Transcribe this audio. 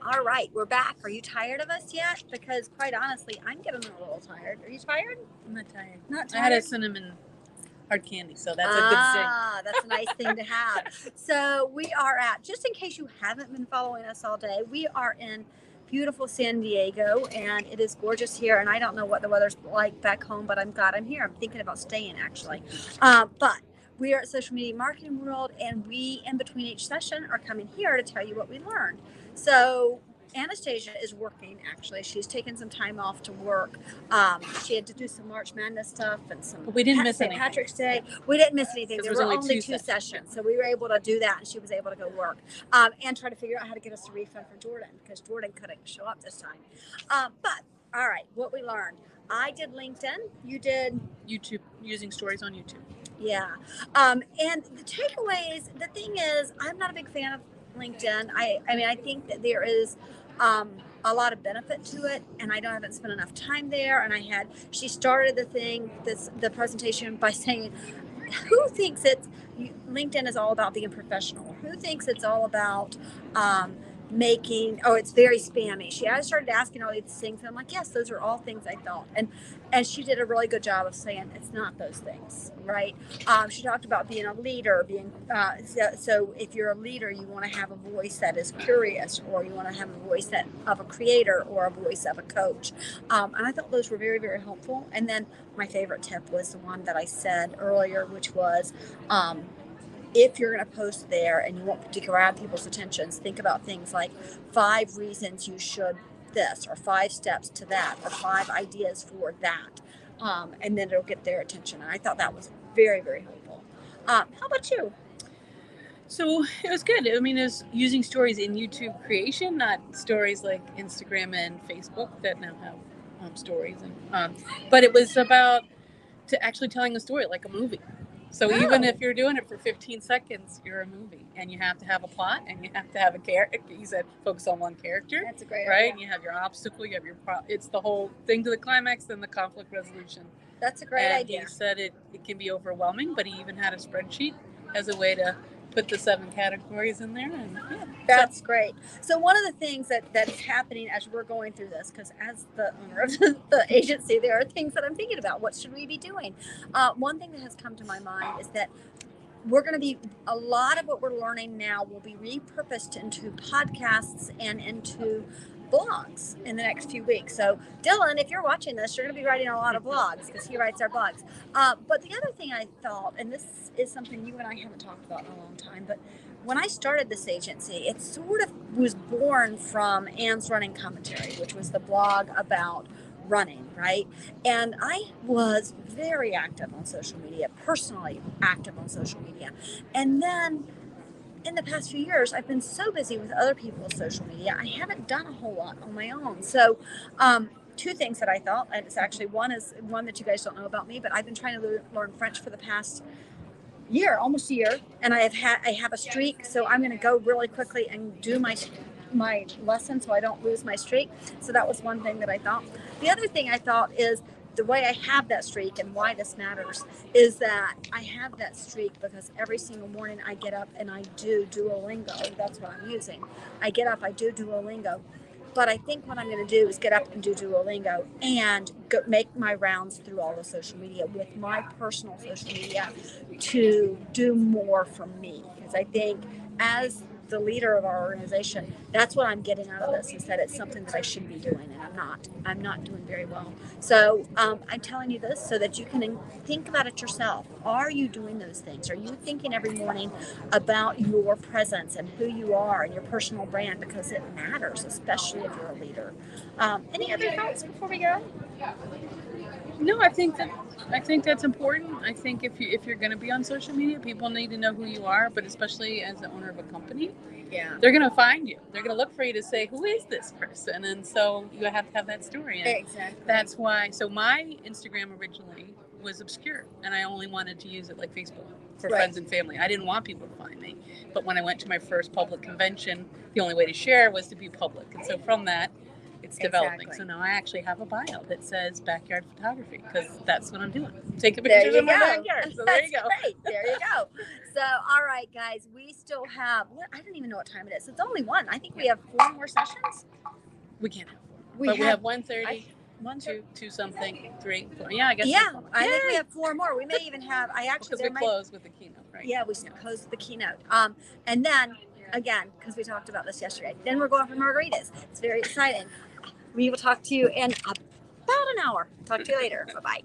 All right, we're back. Are you tired of us yet? Because quite honestly, I'm getting a little tired. Are you tired? I'm not tired. Not I had a tired? cinnamon hard candy, so that's a good thing. Ah, that's a nice thing to have. So we are at, just in case you haven't been following us all day, we are in beautiful San Diego and it is gorgeous here. And I don't know what the weather's like back home, but I'm glad I'm here. I'm thinking about staying actually. But we are at Social Media Marketing World and we, in between each session, are coming here to tell you what we learned. So Anastasia is working actually. She's taken some time off to work. She had to do some March Madness stuff and some But we didn't miss St. anything. Patrick's Day. We didn't miss anything. 'Cause There there were was only only two two sessions. So we were able to do that and she was able to go work and try to figure out how to get us a refund for Jordan because Jordan couldn't show up this time. But all right, what we learned. I did LinkedIn. You did YouTube, using stories on YouTube. yeah. And the takeaways, the thing is, I'm not a big fan of LinkedIn. I mean, I think that there is a lot of benefit to it, and I haven't spent enough time there. And she started the presentation by saying, who thinks LinkedIn is all about being professional? Who thinks it's all about um, it's very spammy. I started asking all these things, and I'm like, yes, those are all things I thought. And she did a really good job of saying it's not those things, right? She talked about being a leader, so if you're a leader, you want to have a voice that is curious, or you want to have a voice of a creator, or a voice of a coach. And I thought those were very, very helpful. And then my favorite tip was the one that I said earlier, which was if you're going to post there and you want to grab people's attentions, think about things like 5 reasons you should this, or 5 steps to that, or 5 ideas for that. And then it'll get their attention. And I thought that was very, very helpful. How about you? So it was good. I mean, it was using stories in YouTube creation, not stories like Instagram and Facebook that now have stories. But it was about actually telling a story like a movie. So even if you're doing it for 15 seconds, you're a movie, and you have to have a plot, and you have to have a character. You said focus on one character. That's a great right. idea. You have your obstacle. You have it's the whole thing to the climax, then the conflict resolution. That's a great and idea. He said it can be overwhelming, but he even had a spreadsheet as a way to put the 7 categories in there. And yeah, that's great. So one of the things that's happening as we're going through this, because as the owner of the agency, there are things that I'm thinking about. What should we be doing? One thing that has come to my mind is that we're going to be a lot of what we're learning now will be repurposed into podcasts and into blogs in the next few weeks. So Dylan, if you're watching this, you're going to be writing a lot of blogs because he writes our blogs. But the other thing I thought, and this is something you and I haven't talked about in a long time, but when I started this agency, it sort of was born from Anne's Running Commentary, which was the blog about running, right? And I was very active on social media, personally active on social media. And then in the past few years, I've been so busy with other people's social media, I haven't done a whole lot on my own. So, 2 things that I thought, and it's actually one that you guys don't know about me, but I've been trying to learn French for the past year, almost a year, and I have a streak. So I'm going to go really quickly and do my lesson so I don't lose my streak. So that was one thing that I thought. The other thing I thought is the way I have that streak and why this matters is that I have that streak because every single morning I get up and I do Duolingo. That's what I'm using. I get up, I do Duolingo. But I think what I'm going to do is get up and do Duolingo and make my rounds through all the social media with my personal social media to do more for me. Because I think as the leader of our organization, that's what I'm getting out of this is that it's something that I should be doing and I'm not doing very well. So I'm telling you this so that you can think about it yourself. Are you doing those things? Are you thinking every morning about your presence and who you are and your personal brand, because it matters, especially if you're a leader. Any other thoughts before we go? No, I think that's important. I think if you're going to be on social media, people need to know who you are, but especially as the owner of a company, they're going to find you. They're going to look for you to say, who is this person? And so you have to have that story. And exactly. That's why. So my Instagram originally was obscure, and I only wanted to use it like Facebook for friends and family. I didn't want people to find me. But when I went to my first public convention, the only way to share was to be public. And so from that, it's developing. Exactly. So now I actually have a bio that says backyard photography because that's what I'm doing. Taking There pictures you in my go. backyard. So there you go. Great. There you go. So, all right, guys, we still have, I don't even know what time it is. It's only 1. I think we have 4 more sessions. We can't have 4. We But we have have 1:30, 1, 2 something, 3, 4. Yeah, I guess. Yeah, we have 4 more. I think we Yay! have 4 more. We may even have, Because we close with the keynote, right? Yeah, we closed the keynote. And then, again, because we talked about this yesterday, then we're going for margaritas. It's very exciting. We will talk to you in about an hour. Talk to you later. Bye-bye.